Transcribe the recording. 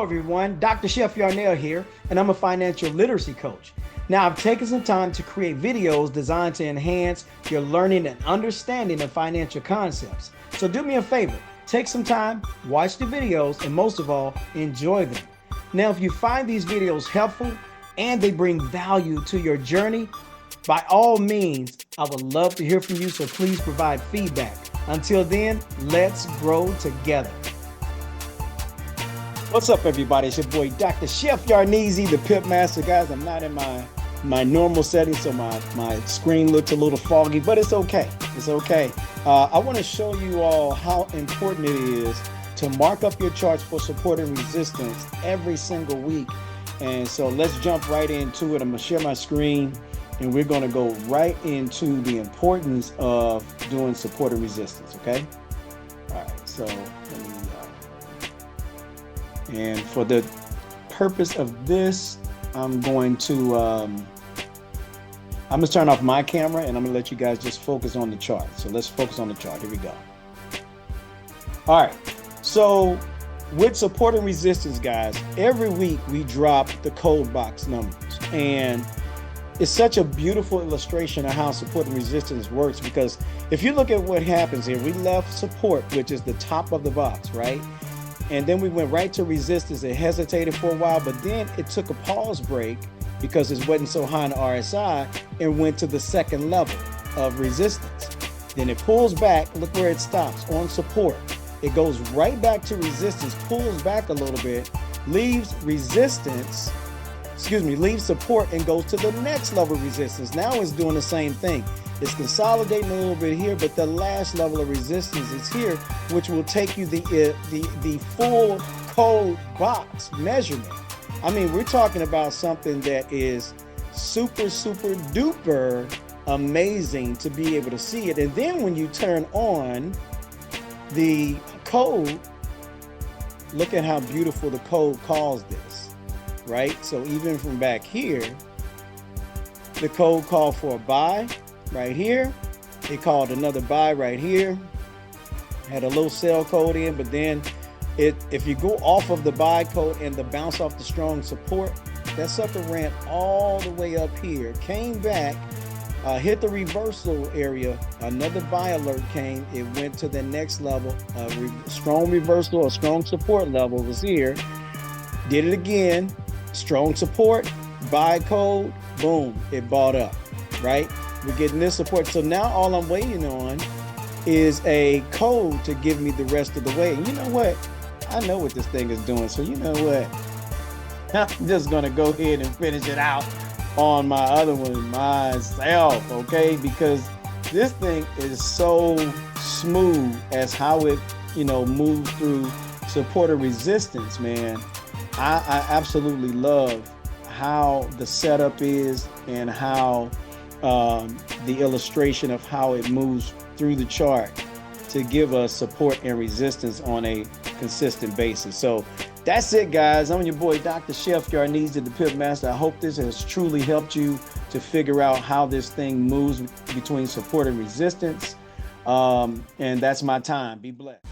everyone, Dr. Chef Yarnell here, and I'm a financial literacy coach. Now, I've taken some time to create videos designed to enhance your learning and understanding of financial concepts. So do me a favor, take some time, watch the videos, and most of all, enjoy them. Now, if you find these videos helpful and they bring value to your journey, by all means, I would love to hear from you, so please provide feedback. Until then, let's grow together. What's up, everybody? It's your boy, Dr. Chef Yarneezy, the Pimp Master. Guys, I'm not in my normal setting, so my screen looks a little foggy, but it's okay. It's okay. I want to show you all how important it is to mark up your charts for support and resistance every single week. And so let's jump right into it. I'm going to share my screen, and we're going to go right into the importance of doing support and resistance, okay? All right, so let me... And for the purpose of this, I'm going to turn off my camera, and I'm gonna let you guys just focus on the chart. So let's focus on the chart. Here we go. All right. So with support and resistance, guys, every week we drop the code box numbers, and it's such a beautiful illustration of how support and resistance works, because if you look at what happens here, we left support, which is the top of the box, right? And then we went right to resistance. It hesitated for a while, but then it took a pause break because it wasn't so high in the RSI, and went to the second level of resistance. Then it pulls back. Look where it stops, on support. It goes right back to resistance, pulls back a little bit, leaves support, and goes to the next level of resistance. Now it's doing the same thing. It's consolidating a little bit here, but the last level of resistance is here, which will take you the full code box measurement. I mean, we're talking about something that is super, super duper amazing to be able to see it. And then when you turn on the code, look at how beautiful the code calls this, right? So even from back here, the code called for a buy. Right here, it called another buy right here, had a little sell code in, but then if you go off of the buy code and the bounce off the strong support, that sucker ran all the way up here, came back, hit the reversal area, another buy alert came, it went to the next level, strong reversal or strong support level was here, did it again, strong support, buy code, boom, it bought up, right? We're getting this support. So now all I'm waiting on is a code to give me the rest of the way. And you know what? I know what this thing is doing. So you know what? I'm just going to go ahead and finish it out on my other one myself, okay? Because this thing is so smooth as how it, moves through support or resistance, man. I absolutely love how the setup is, and how the illustration of how it moves through the chart to give us support and resistance on a consistent basis. So that's it, guys. I'm your boy, Dr. Chef Yarneezy, the Pimp Master. I hope this has truly helped you to figure out how this thing moves between support and resistance. And that's my time. Be blessed.